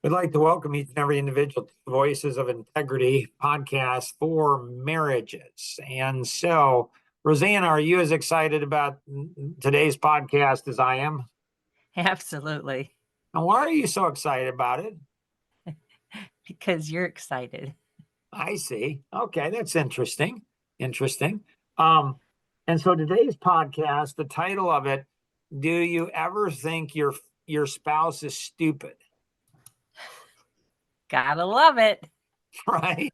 I'd like to welcome each and every individual to the Voices of Integrity podcast for marriages. And so, Rosanna, are you as excited about today's podcast as I am? Absolutely. And why are you so excited about it? Because you're excited. I see. Okay, that's interesting. Interesting. Um, and so today's podcast, the title of it, do you ever think your spouse is stupid? Gotta love it. Right?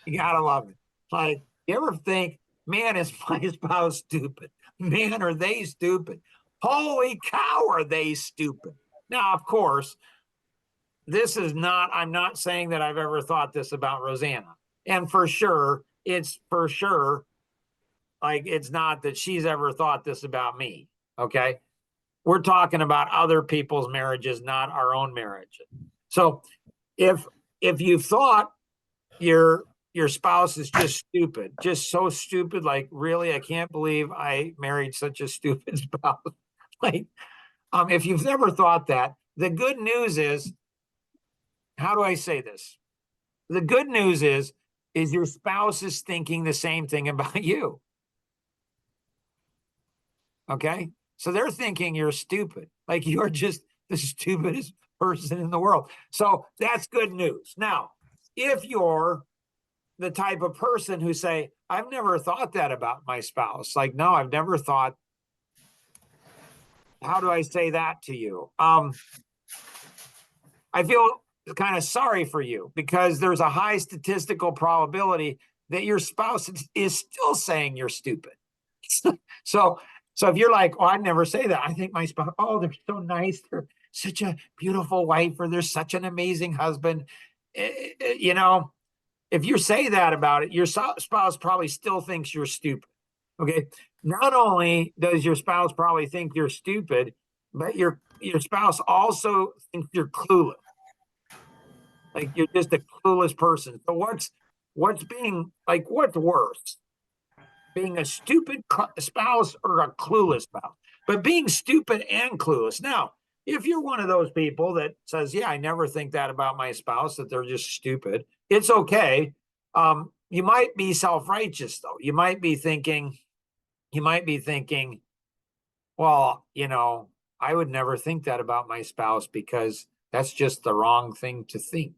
You gotta love it. Like, you ever think, man, is my spouse stupid? Man, are they stupid? Holy cow, are they stupid? Now, of course, I'm not saying that I've ever thought this about Rosanna. And it's for sure, like, it's not that she's ever thought this about me. Okay. We're talking about other people's marriages, not our own marriage. So if you've thought your spouse is just stupid, just so stupid, like, really, I can't believe I married such a stupid spouse. Like, if you've never thought that, the good news is, how do I say this? The good news is your spouse is thinking the same thing about you. Okay. So they're thinking you're stupid, like you're just the stupidest person in the world. So that's good news. Now, if you're the type of person who say, I've never thought that about my spouse. Like, no, I've never thought. How do I say that to you? I feel kind of sorry for you because there's a high statistical probability that your spouse is still saying you're stupid. so, so if you're like, oh, I'd never say that. I think my spouse, oh, they're so nice. They're such a beautiful wife, or they're such an amazing husband. You know, if you say that about it, your spouse probably still thinks you're stupid. Okay. Not only does your spouse probably think you're stupid, but your spouse also thinks you're clueless. Like, you're just a clueless person. So what's worse? Being a stupid spouse or a clueless spouse? But being stupid and clueless. Now, if you're one of those people that says, yeah, I never think that about my spouse, that they're just stupid, it's okay. You might be self-righteous, though. You might be thinking, well, I would never think that about my spouse because that's just the wrong thing to think.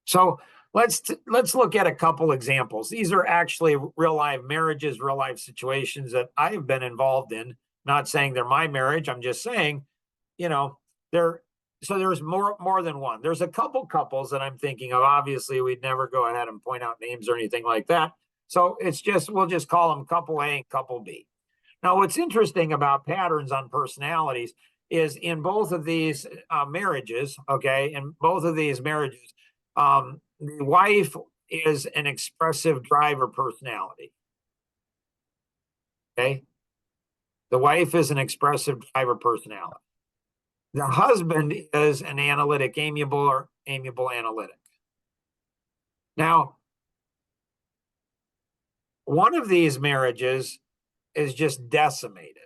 So let's look at a couple examples. These are actually real life marriages, real life situations that I have been involved in. Not saying they're my marriage. I'm just saying, there's more than one. There's a couple couples that I'm thinking of. Obviously, we'd never go ahead and point out names or anything like that. So we'll just call them couple A and couple B. Now, what's interesting about patterns on personalities is in both of these marriages, the wife is an expressive driver personality. Okay. The wife is an expressive driver personality. The husband is an amiable analytic. Now, one of these marriages is just decimated.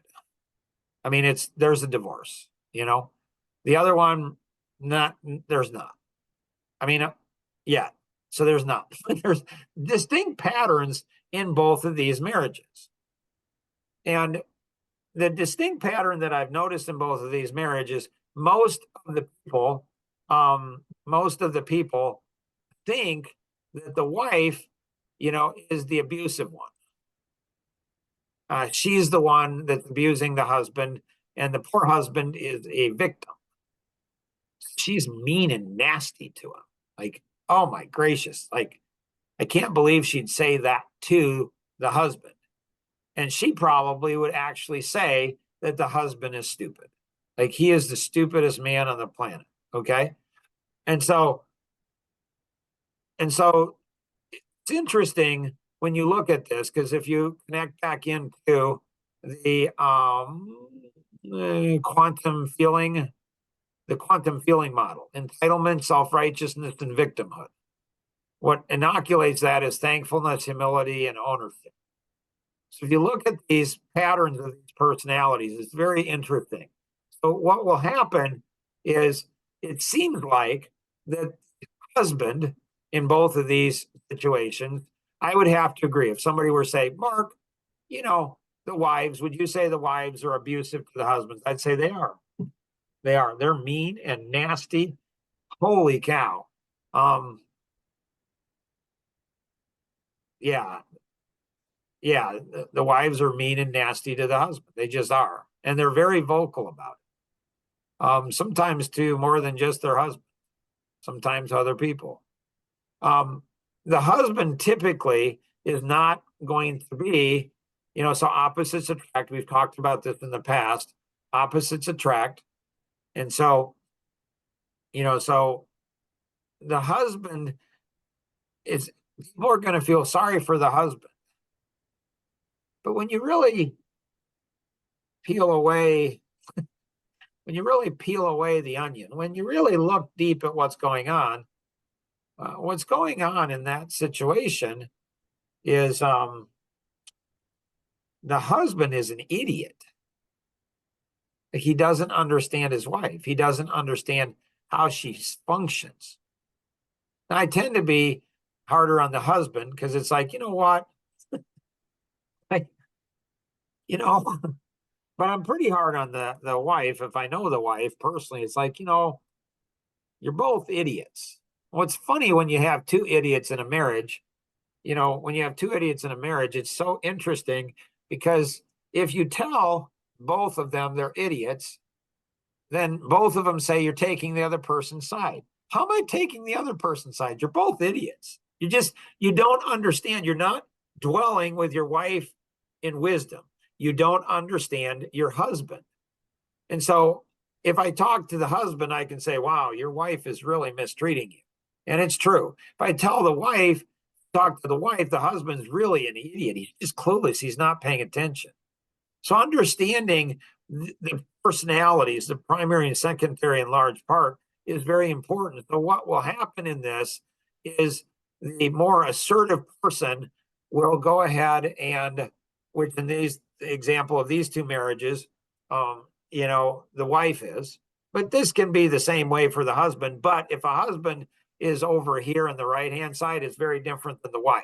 I mean, there's a divorce, The other one, there's not. I mean, yeah. So there's not. There's distinct patterns in both of these marriages. And the distinct pattern that I've noticed in both of these marriages, most of the people think that the wife, is the abusive one. She's the one that's abusing the husband, and the poor husband is a victim. She's mean and nasty to him. Like, oh my gracious. Like, I can't believe she'd say that to the husband. And she probably would actually say that the husband is stupid. Like, he is the stupidest man on the planet. Okay. And so it's interesting when you look at this, because if you connect back into the quantum feeling model, entitlement, self-righteousness, and victimhood. What inoculates that is thankfulness, humility, and ownership. So if you look at these patterns of these personalities, it's very interesting. So what will happen is it seems like that husband in both of these situations, I would have to agree. If somebody were to say, Mark, the wives, would you say the wives are abusive to the husbands? I'd say they are. They are. They're mean and nasty. Holy cow. Yeah. Yeah. The wives are mean and nasty to the husband. They just are. And they're very vocal about it. Sometimes to more than just their husband, sometimes other people. Um, the husband typically is not going to be, so opposites attract. We've talked about this in the past. Opposites attract. And so, so the husband is, people are going to feel sorry for the husband. But when you really peel away, the onion, when you really look deep at what's going on in that situation is the husband is an idiot. He doesn't understand his wife. He doesn't understand how she functions. And I tend to be harder on the husband because it's like, you know what? I, but I'm pretty hard on the wife. If I know the wife personally, it's like, you're both idiots. What's funny when you have two idiots in a marriage, it's so interesting because if you tell both of them they're idiots, then both of them say you're taking the other person's side. How am I taking the other person's side? You're both idiots. You don't understand. You're not dwelling with your wife in wisdom. You don't understand your husband. And so if I talk to the husband, I can say, wow, your wife is really mistreating you. And it's true. If I talk to the wife, the husband's really an idiot. He's just clueless. He's not paying attention. So understanding the personalities, the primary and secondary in large part, is very important. So what will happen in this is the more assertive person will go ahead and, which in the example of these two marriages, the wife is, but this can be the same way for the husband. But if a husband is over here on the right-hand side, it's very different than the wife.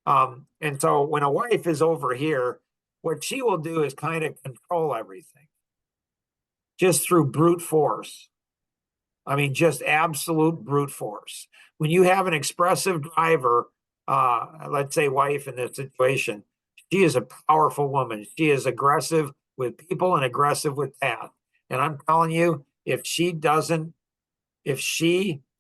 And so when a wife is over here, what she will do is kind of control everything just through brute force. I mean, just absolute brute force. When you have an expressive driver, let's say wife in this situation, she is a powerful woman. She is aggressive with people and aggressive with tasks. And I'm telling you, if she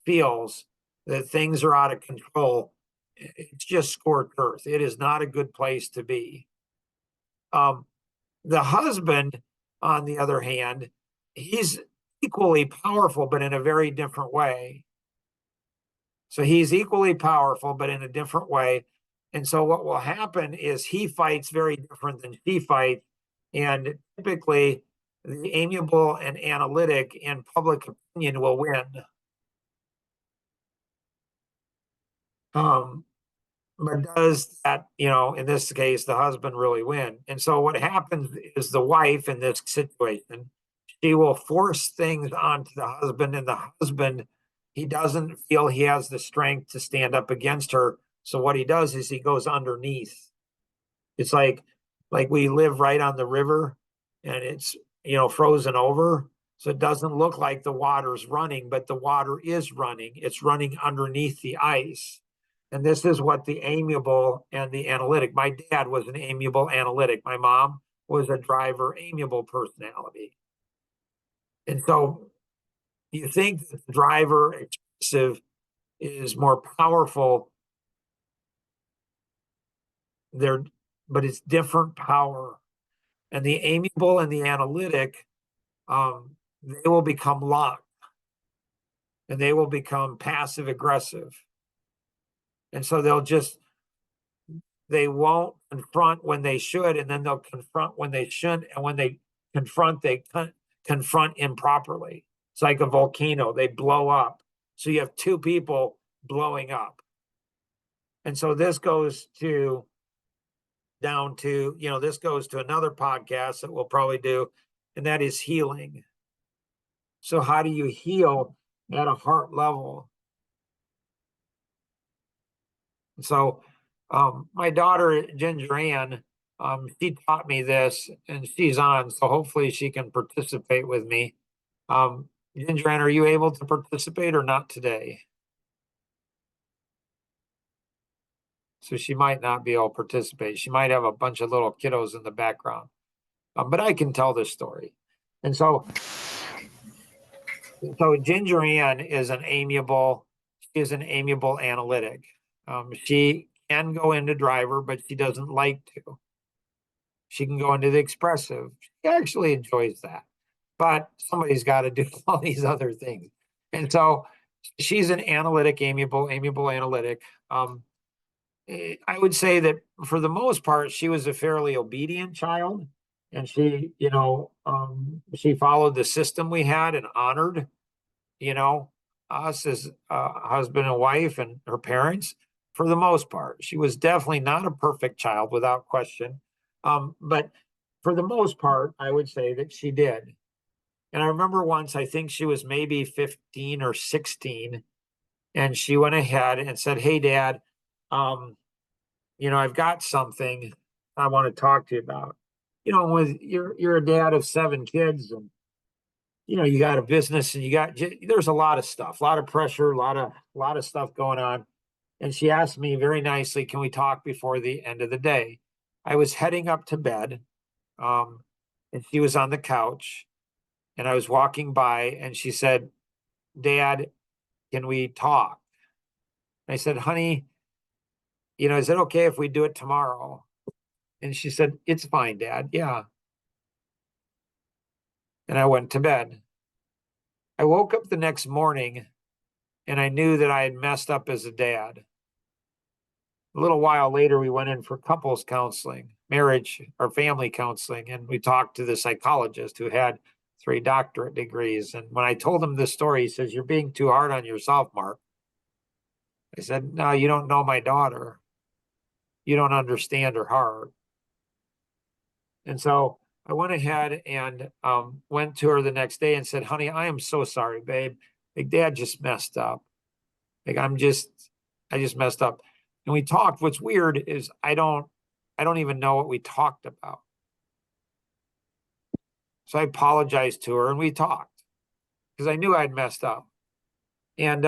feels that things are out of control, it's just scorched earth. It is not a good place to be. The husband, on the other hand, he's equally powerful, but in a very different way. So he's equally powerful, but in a different way. And so what will happen is he fights very different than she fights. And typically, the amiable and analytic and public opinion will win. But does that, in this case, the husband really win? And so what happens is the wife in this situation, she will force things onto the husband, and the husband, he doesn't feel he has the strength to stand up against her. So what he does is he goes underneath. It's like we live right on the river and it's, frozen over. So it doesn't look like the water's running, but the water is running. It's running underneath the ice. And this is what the amiable and the analytic. My dad was an amiable analytic. My mom was a driver, amiable personality. And so you think that the driver expressive is more powerful there, but it's different power. And the amiable and the analytic, they will become locked and they will become passive aggressive. And so they won't confront when they should, and then they'll confront when they shouldn't. And when they confront, they confront improperly. It's like a volcano, they blow up. So you have two people blowing up. And so this goes to this goes to another podcast that we'll probably do, and that is healing. So how do you heal at a heart level? So my daughter Ginger Ann, she taught me this, and she's on, so hopefully she can participate with me. Ginger Ann, are you able to participate or not today? So she might not be able to participate. She might have a bunch of little kiddos in the background. But I can tell this story. And so Ginger Ann is an amiable analytic. She can go into driver, but she doesn't like to. She can go into the expressive. She actually enjoys that. But somebody's got to do all these other things. And so she's an analytic, amiable analytic. I would say that for the most part, she was a fairly obedient child, and she followed the system we had and honored, you know, us as husband and wife and her parents for the most part. She was definitely not a perfect child without question. But for the most part, I would say that she did. And I remember once, I think she was maybe 15 or 16, and she went ahead and said, "Hey, Dad, um, I've got something I want to talk to you about." With you're a dad of 7 kids, and you got a business, and there's a lot of stuff, a lot of pressure, a lot of stuff going on. And she asked me very nicely, "Can we talk before the end of the day?" I was heading up to bed, um, and she was on the couch, and I was walking by, and she said, "Dad, can we talk?" And I said, "Honey, is it okay if we do it tomorrow?" And she said, "It's fine, Dad. Yeah." And I went to bed. I woke up the next morning, and I knew that I had messed up as a dad. A little while later, we went in for couples counseling, marriage or family counseling, and we talked to the psychologist who had 3 doctorate degrees. And when I told him this story, he says, "You're being too hard on yourself, Mark." I said, "No, you don't know my daughter. You don't understand her heart." And so I went ahead and went to her the next day and said, "Honey, I am so sorry, babe. Like, Dad just messed up. Like, I just messed up." And we talked. What's weird is I don't even know what we talked about. So I apologized to her, and we talked because I knew I'd messed up. And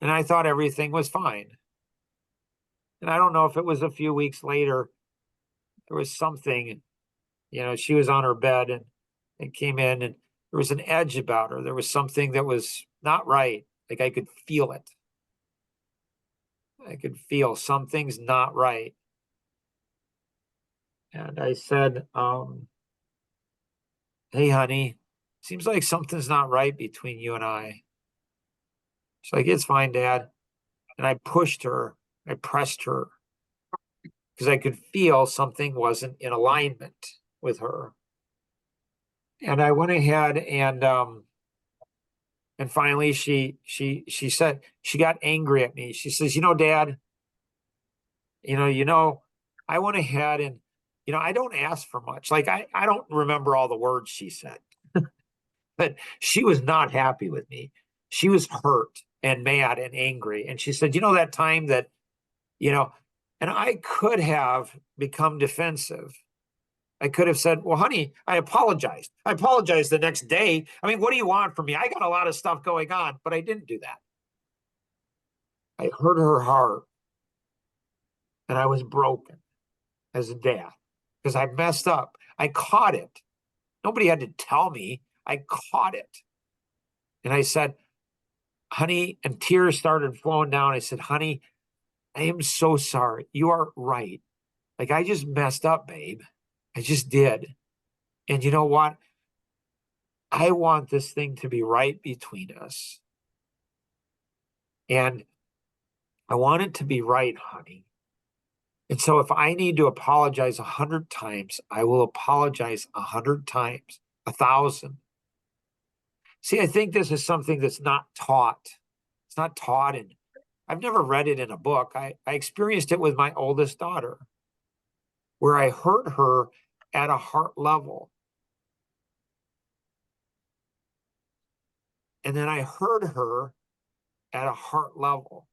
I thought everything was fine. And I don't know if it was a few weeks later, there was something, she was on her bed, and came in, and there was an edge about her. There was something that was not right. Like, I could feel it. I could feel something's not right. And I said, "Hey, honey, seems like something's not right between you and I." She's like, "It's fine, Dad." And I pushed her, I pressed her because I could feel something wasn't in alignment with her. And I went ahead and finally she said, she got angry at me. She says, "Dad, I went ahead and I don't ask for much." Like, I don't remember all the words she said, but she was not happy with me. She was hurt and mad and angry. And she said, "That time that, you know," and I could have become defensive. I could have said, "Well, honey, I apologized. I apologized the next day. I mean, what do you want from me? I got a lot of stuff going on," but I didn't do that. I hurt her heart, and I was broken as a dad because I messed up. I caught it. Nobody had to tell me. I caught it. And I said, "Honey," and tears started flowing down. I said, "Honey, I am so sorry. You are right. Like, I just messed up, babe. I just did. And you know what? I want this thing to be right between us. And I want it to be right, honey. And so if I need to apologize 100 times, I will apologize 100 times, 1,000." See, I think this is something that's not taught. It's not taught, and I've never read it in a book. I experienced it with my oldest daughter. where I hurt her at a heart level. And then I hurt her at a heart level.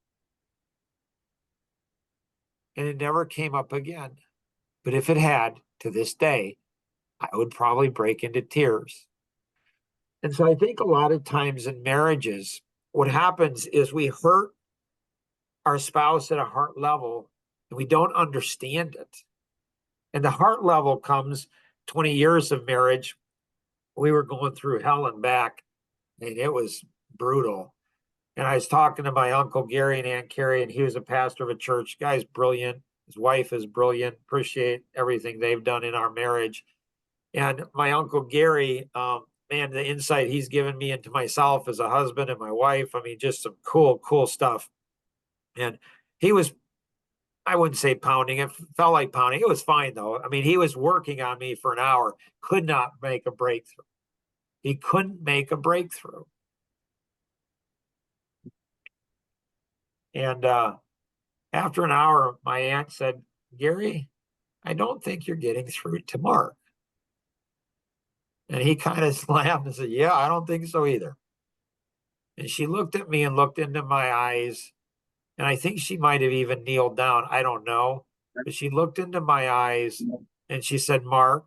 And it never came up again. But if it had, to this day, I would probably break into tears. And so I think a lot of times in marriages, what happens is we hurt our spouse at a heart level and we don't understand it. And the heart level comes 20 years of marriage. We were going through hell and back, and it was brutal. And I was talking to my Uncle Gary and Aunt Carrie, and he was a pastor of a church. Guy's brilliant. His wife is brilliant. Appreciate everything they've done in our marriage. And my Uncle Gary, man, the insight he's given me into myself as a husband and my wife, I mean, just some cool, cool stuff. And he was, I wouldn't say pounding, it felt like pounding. It was fine though. I mean, he was working on me for an hour, could not make a breakthrough. He couldn't make a breakthrough. And after an hour, my aunt said, Gary, I don't think you're getting through to Mark. And he kind of slammed and said, yeah, I don't think so either. And she looked at me and looked into my eyes. And I think she might have even kneeled down. I don't know. But she looked into my eyes and she said, Mark,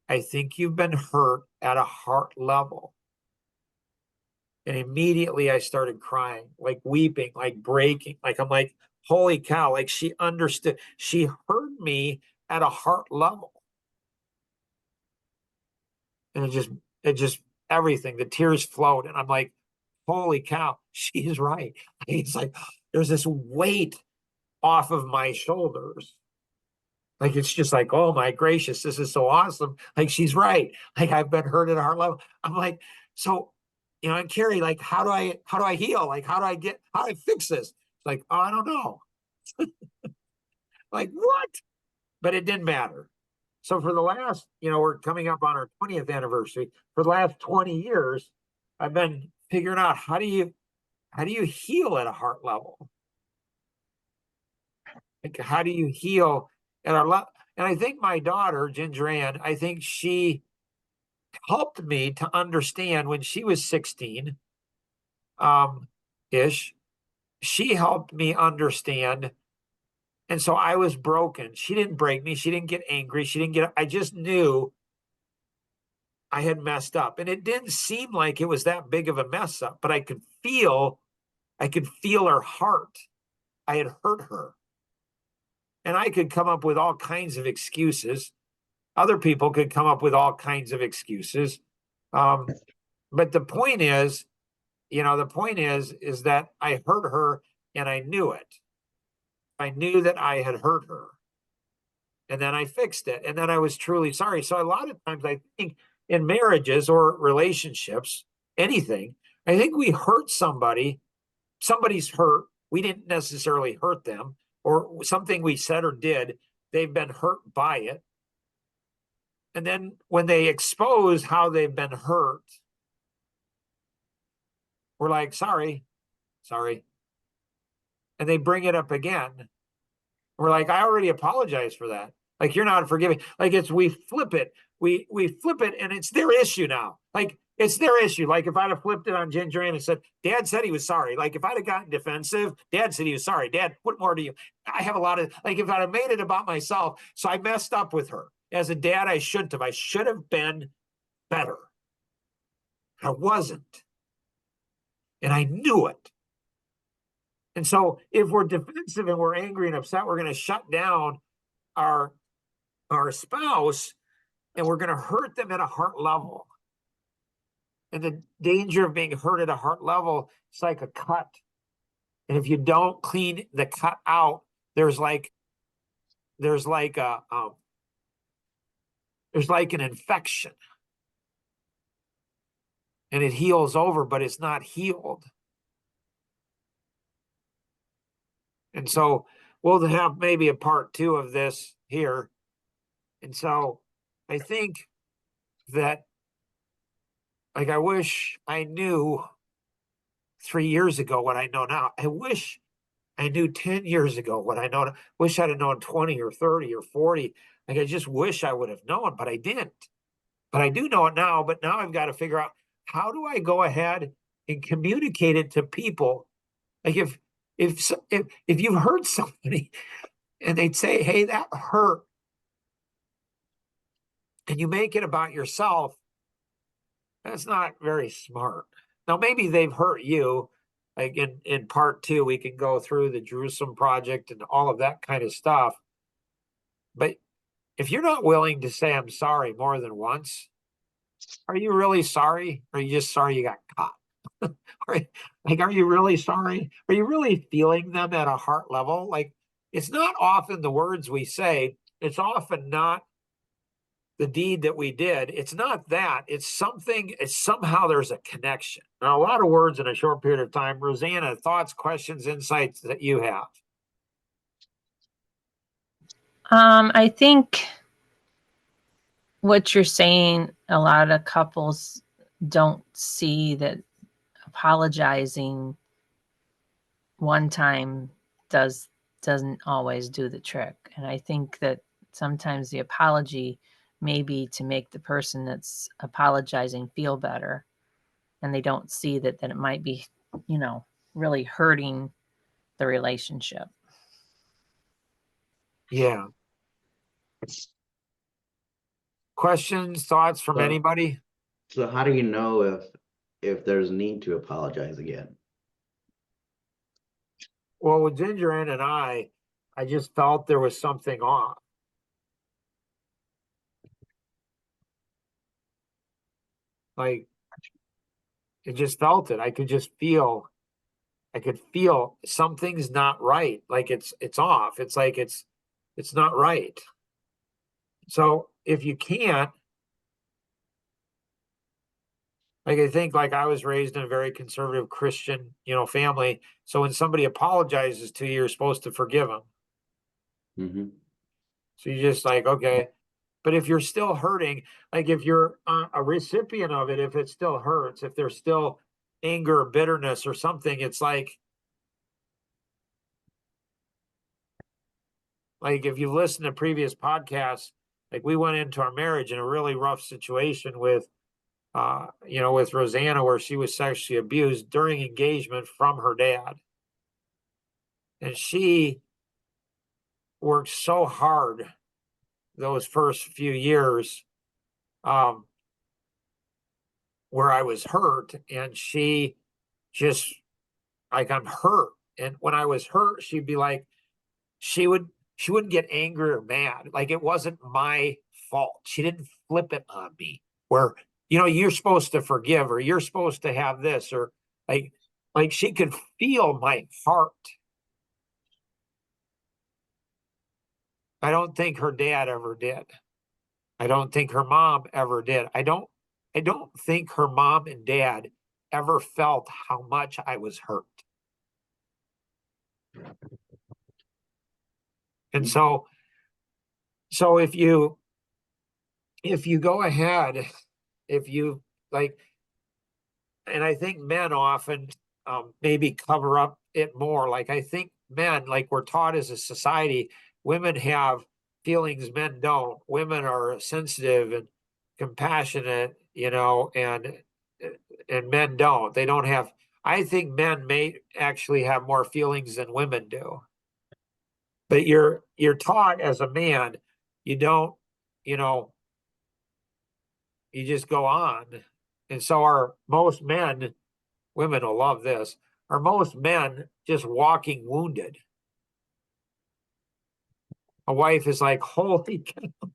I think you've been hurt at a heart level. And immediately I started crying, like weeping, like breaking. Like I'm like, holy cow, like she understood. She hurt me at a heart level. And it just everything, the tears flowed. And I'm like, holy cow, she's right. It's like there's this weight off of my shoulders. Like it's just like, oh my gracious, this is so awesome. Like she's right. Like I've been hurt at a heart level. I'm like, so and Carrie, like, how do I heal? Like, how do I fix this? It's like, oh, I don't know. Like, what? But it didn't matter. So for the last, we're coming up on our 20th anniversary. For the last 20 years, I've been figuring out how do you heal at a heart level? Like, how do you heal at our level? And I think my daughter, Ginger Ann, I think she helped me to understand when she was 16, ish. She helped me understand. And so I was broken. She didn't break me. She didn't get angry. I just knew I had messed up. And it didn't seem like it was that big of a mess up, but I could feel her heart. I had hurt her. And I could come up with all kinds of excuses. Other people could come up with all kinds of excuses. But the point is that I hurt her and I knew it. I knew that I had hurt her. And then I fixed it. And then I was truly sorry. So a lot of times I think in marriages or relationships, anything, I think we hurt somebody. Somebody's hurt. We didn't necessarily hurt them, or something we said or did, they've been hurt by it. And then when they expose how they've been hurt, we're like, sorry. And they bring it up again. We're like, I already apologized for that. Like, you're not forgiving. Like, we flip it. We flip it, and it's their issue now. Like, it's their issue. Like, if I'd have flipped it on Ginger Ann and said, Dad said he was sorry. Like, if I'd have gotten defensive, Dad said he was sorry. Dad, what more do you? I have a lot of, like, if I'd have made it about myself. So I messed up with her. As a dad, I shouldn't have. I should have been better. I wasn't. And I knew it. And so if we're defensive and we're angry and upset, we're going to shut down our spouse, and we're going to hurt them at a heart level. And the danger of being hurt at a heart level, it's like a cut. And if you don't clean the cut out, there's like an infection, and it heals over, but it's not healed. And so we'll have maybe a part 2 of this here. And so I think that, like, I wish I knew 3 years ago what I know now. I wish I knew 10 years ago what I know. Wish I'd have known 20 or 30 or 40. Like, I just wish I would have known, but I didn't. But I do know it now, but now I've got to figure out, how do I go ahead and communicate it to people? Like, if you've heard somebody and they'd say, hey, that hurt, and you make it about yourself, that's not very smart. Now, maybe they've hurt you. Like in part two, we can go through the Jerusalem project and all of that kind of stuff. But if you're not willing to say I'm sorry more than once, are you really sorry? Or are you just sorry you got caught? Like, are you really sorry? Are you really feeling them at a heart level? Like, it's not often the words we say, it's often not the deed that we did. It's not that. It's something, it's somehow there's a connection. Now, a lot of words in a short period of time. Rosanna, thoughts, questions, insights that you have? I think what you're saying, a lot of couples don't see that apologizing one time doesn't always do the trick. And I think that sometimes the apology may be to make the person that's apologizing feel better, and they don't see that it might be, really hurting the relationship. Yeah. Questions, thoughts from So, anybody? so how do you know if there's need to apologize again? Well, with Ginger Ann and I just felt there was something off. Like, I just felt it. I could feel something's not right. Like, it's off. It's like it's not right. So if you can't, like, I think, like, I was raised in a very conservative Christian, family. So when somebody apologizes to you, you're supposed to forgive them. Mm-hmm. So you're just like, okay. But if you're still hurting, like, if you're a recipient of it, if it still hurts, if there's still anger or bitterness or something, it's like if you listen to previous podcasts, like, we went into our marriage in a really rough situation with Rosanna, where she was sexually abused during engagement from her dad. And she worked so hard those first few years, um, where I was hurt, and she just, like, I'm hurt. And when I was hurt, she'd be like, she would she wouldn't get angry or mad. Like, it wasn't my fault. She didn't flip it on me where, you're supposed to forgive, or you're supposed to have this, or like she could feel my heart. I don't think her dad ever did. I don't think her mom ever did. I don't think her mom and dad ever felt how much I was hurt. And so if you go ahead, if you like, and I think men often maybe cover up it more. Like, I think men, like, we're taught as a society, women have feelings men don't. Women are sensitive and compassionate, and men don't. They don't have. I think men may actually have more feelings than women do. But you're taught as a man, you don't, you know, you just go on. And so are most men, women will love this, are most men just walking wounded. A wife is like, holy cow,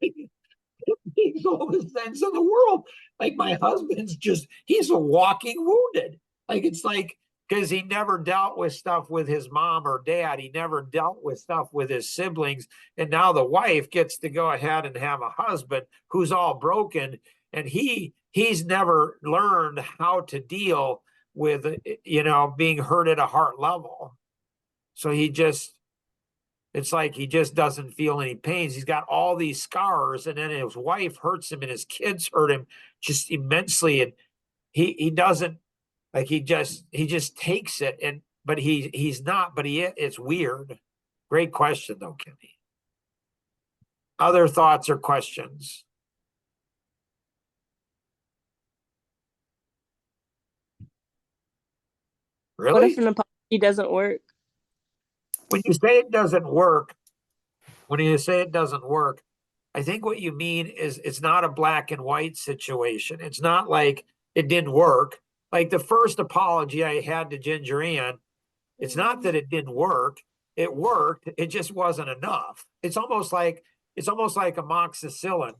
makes all the sense in the world. Like, my husband's he's a walking wounded. Like, it's like, because he never dealt with stuff with his mom or dad. He never dealt with stuff with his siblings. And now the wife gets to go ahead and have a husband who's all broken. And he's never learned how to deal with, being hurt at a heart level. So it's like he just doesn't feel any pains. He's got all these scars, and then his wife hurts him and his kids hurt him just immensely. And he doesn't, like, he just takes it, but he's not, but it's weird. Great question though, Kenny. Other thoughts or questions? What if Really? an apology doesn't work? When you say it doesn't work, I think what you mean is it's not a black and white situation. It's not like it didn't work. Like the first apology I had to Ginger Ann, it's not that it didn't work. It worked. It just wasn't enough. It's almost like amoxicillin,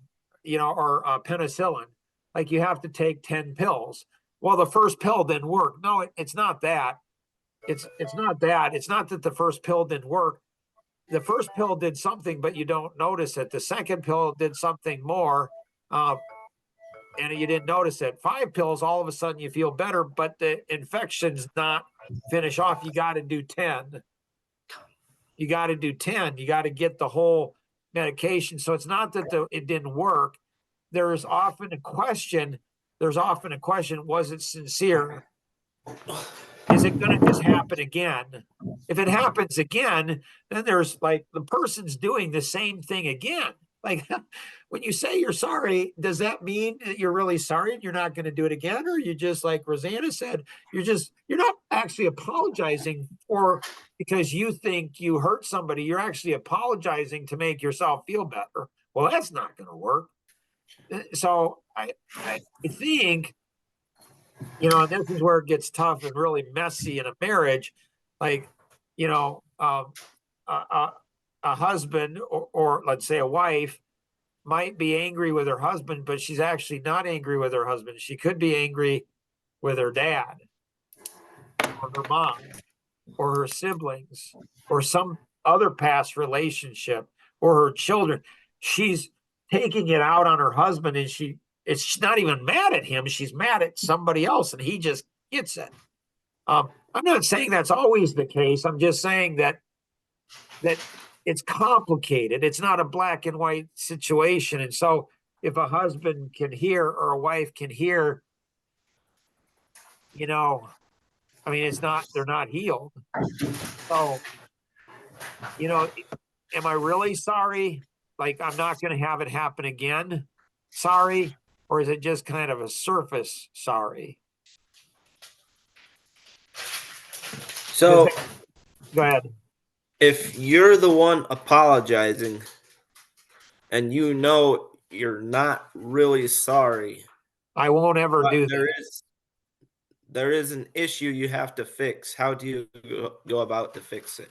or penicillin. Like you have to take 10 pills. Well, the first pill didn't work. No, it's not that. It's not that. It's not that the first pill didn't work. The first pill did something, but you don't notice it. The second pill did something more, uh, and you didn't notice it. 5 pills, all of a sudden you feel better, but the infection's not finish off. You got to do 10. You got to do 10. You got to get the whole medication. So it's not that it didn't work. There's often a question. Was it sincere? Is it going to just happen again? If it happens again, then there's like the person's doing the same thing again. Like when you say you're sorry, does that mean that you're really sorry and you're not going to do it again? Or you just, like Rosanna said, you're not actually apologizing for because you think you hurt somebody. You're actually apologizing to make yourself feel better. Well, that's not going to work. So I think, and this is where it gets tough and really messy in a marriage. Like, a, a husband or let's say a wife might be angry with her husband, but she's actually not angry with her husband. She could be angry with her dad or her mom or her siblings or some other past relationship or her children. She's taking it out on her husband, and she's not even mad at him. She's mad at somebody else, and he just gets it. I'm not saying that's always the case. I'm just saying that it's complicated. It's not a black and white situation. And so if a husband can hear or a wife can hear, they're not healed. So, am I really sorry? Like, I'm not going to have it happen again. Sorry. Or is it just kind of a surface sorry? So Go ahead. if you're the one apologizing and you know you're not really sorry, I won't ever but do that. there is an issue you have to fix. How do you go about to fix it?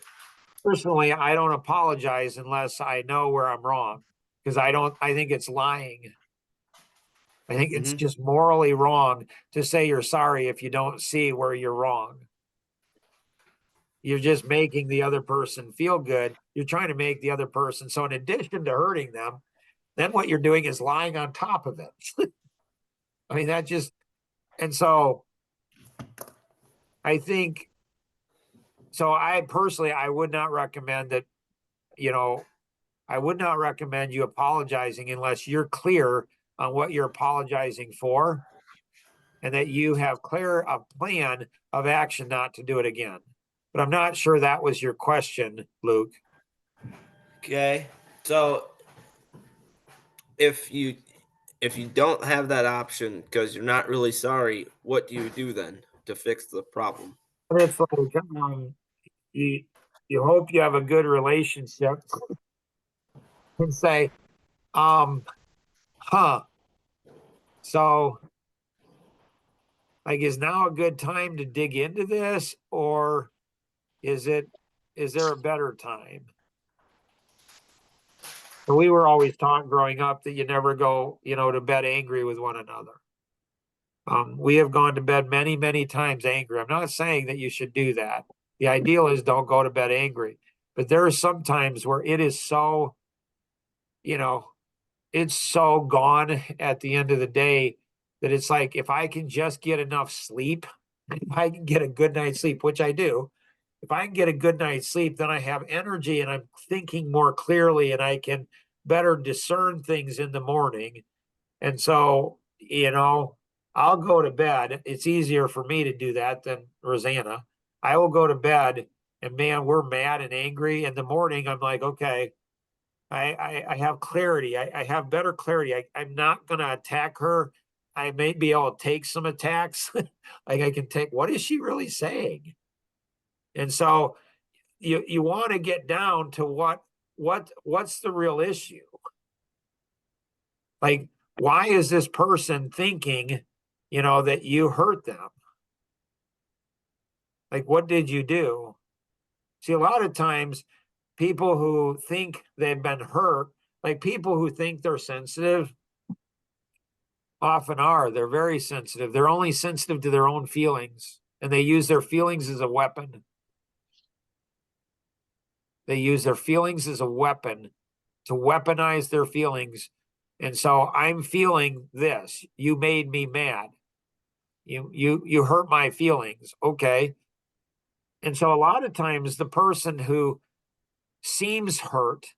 Personally, I don't apologize unless I know where I'm wrong, because I think it's lying. I think it's just morally wrong to say you're sorry if you don't see where you're wrong. You're just making the other person feel good. You're trying to make the other person. So in addition to hurting them, then what you're doing is lying on top of it. I mean, and so I think, so I personally, I would not recommend that, I would not recommend you apologizing unless you're clear on what you're apologizing for and that you have a plan of action not to do it again. But I'm not sure that was your question, Luke. Okay. So if you don't have that option because you're not really sorry, what do you do then to fix the problem? And it's like, you you hope you have a good relationship and say, huh. So like, is now a good time to dig into this, or is there a better time? So we were always taught growing up that you never go, to bed angry with one another. We have gone to bed many, many times angry. I'm not saying that you should do that. The ideal is don't go to bed angry. But there are some times where it is so, it's so gone at the end of the day that it's like, if I can just get enough sleep, if I can get a good night's sleep, which I do, if I can get a good night's sleep, then I have energy and I'm thinking more clearly and I can better discern things in the morning. And so, I'll go to bed. It's easier for me to do that than Rosanna. I will go to bed and man, we're mad and angry. In the morning, I'm like, okay, I have clarity. I have better clarity. I'm not going to attack her. I may be able to take some attacks. Like I can take, what is she really saying? And so you want to get down to what's the real issue? Like, why is this person thinking, that you hurt them? Like, what did you do? See, a lot of times people who think they've been hurt, like people who think they're sensitive, often are. They're very sensitive. They're only sensitive to their own feelings, and they use their feelings as a weapon. They use their feelings as a weapon to weaponize their feelings. And so I'm feeling this. You made me mad. You hurt my feelings. Okay. And so a lot of times the person who seems hurt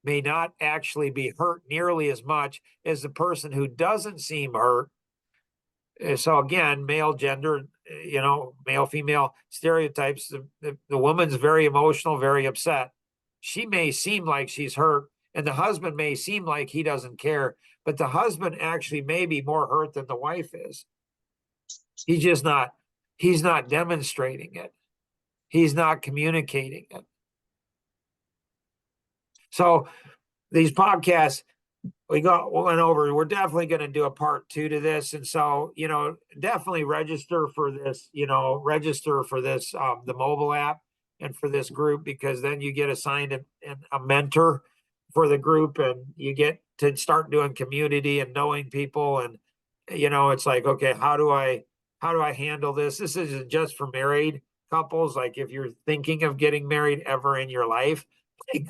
may not actually be hurt nearly as much as the person who doesn't seem hurt. So again, male gender, male female stereotypes. The woman's very emotional, very upset. She may seem like she's hurt, and the husband may seem like he doesn't care, but the husband actually may be more hurt than the wife is. He's not demonstrating it. He's not communicating it. So these podcasts went over, we're definitely going to do a part 2 to this. And so, definitely register for this, the mobile app and for this group, because then you get assigned a mentor for the group, and you get to start doing community and knowing people. And, it's like, okay, how do I handle this? This isn't just for married couples. Like if you're thinking of getting married ever in your life,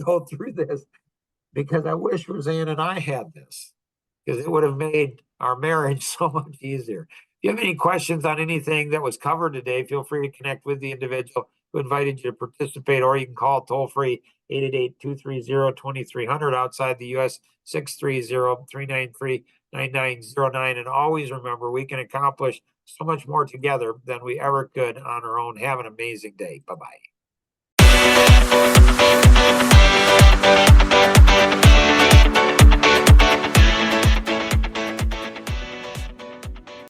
go through this, because I wish Roseanne and I had this, because it would have made our marriage so much easier. If you have any questions on anything that was covered today, feel free to connect with the individual who invited you to participate, or you can call toll free 888-230-2300 outside the US 630-393-9909. And always remember, we can accomplish so much more together than we ever could on our own. Have an amazing day. Bye-bye.